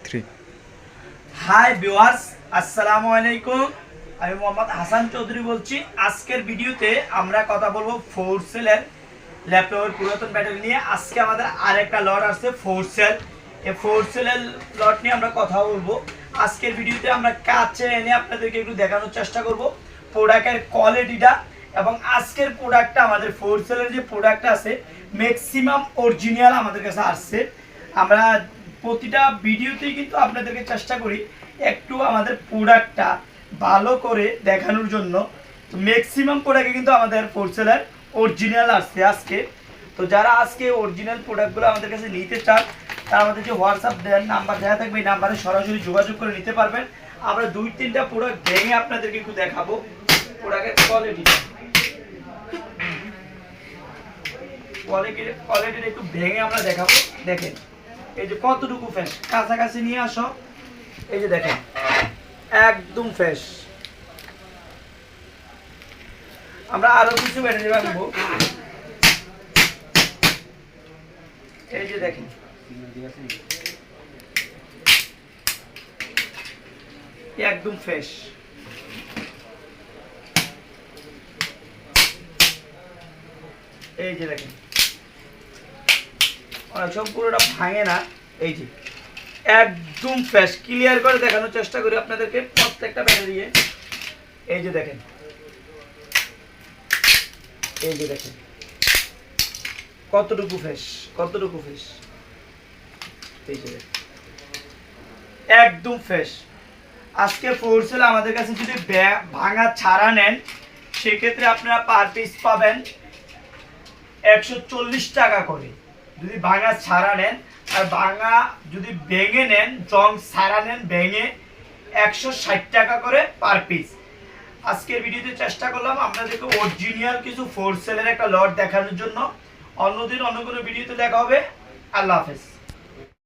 3 hi viewers, আসসালামু আলাইকুম। আমি মোহাম্মদ হাসান চৌধুরী বলছি। আজকের ভিডিওতে আমরা কথা বলবো ফোরসেলের ল্যাপটপের পুরাতন ব্যাটারি নিয়ে। আজকে আমাদের আরেকটা লট আসছে ফোরসেল। এই ফোরসেলের লট নিয়ে আমরা কথা বলবো। আজকের ভিডিওতে আমরা কাছে এনে আপনাদেরকে একটু দেখানোর চেষ্টা করব প্রোডাক্টের কোয়ালিটিটা, এবং আজকের প্রোডাক্টটা আমাদের ফোরসেলের যে প্রোডাক্টটা আছে ম্যাক্সিমাম অরিজিনাল আমাদের কাছে আসছে। আমরা প্রতিটা ভিডিওতেই কিন্তু আপনাদেরকে চেষ্টা করি একটু আমাদের প্রোডাক্টটা ভালো করে দেখানোর জন্য। তো ম্যাক্সিমাম প্রোডাক্টে কিন্তু আমাদের ফোরসেলের অরিজিনাল আসছে আজকে। তো যারা আজকে অরিজিনাল প্রোডাক্টগুলো আমাদের কাছে নিতে চান তারা আমাদের যে হোয়াটসঅ্যাপ নাম্বার দেওয়া থাকবে এই নাম্বারে সরাসরি যোগাযোগ করে নিতে পারবেন। আমরা 2-3টা প্রোডাক্ট ভেঙে আপনাদেরকে একটু দেখাবো প্রোডাক্টের কোয়ালিটিটা একটু ভেঙে আমরা দেখাবো। দেখেন এই যে কতটুকু ফ্রেশ, কাছাকাছি নিয়ে আসো। এই যে দেখেন একদম ফ্রেশ। আমরা আরো কিছু ব্যাটারি রাখবো। এই যে দেখেন একদম ফ্রেশ। এই যে দেখেন অনেক সব পুরোটা ভাঙে না। এই যে একদম ফ্রেশ, ক্লিয়ার করে দেখানোর চেষ্টা করি আপনাদেরকে প্রত্যেকটা ব্যাটারি। এই যে দেখেন, এই যে দেখেন কতটুকু ফ্রেশ, কতটুকু ফ্রেশ। এই যে একদম ফ্রেশ। আজকে ফোরসেল আমাদের কাছে যদি ভাঙা ছাড়া নেন সেক্ষেত্রে আপনারা পার পিস পাবেন 140 টাকা করে যদি ভাঙা ছাড়া নেন। আর ভাঙা যদি ভেঙে নেন, জং ছাড়া নেন ভেঙে, 160 টাকা করে পার পিস। আজকের ভিডিওতে চেষ্টা করলাম আপনাদেরকে অরিজিনাল কিছু ফোরসেলের একটা লট দেখানোর জন্য। অন্যদিন অন্য কোনো ভিডিওতে দেখা হবে। আল্লাহ হাফেজ।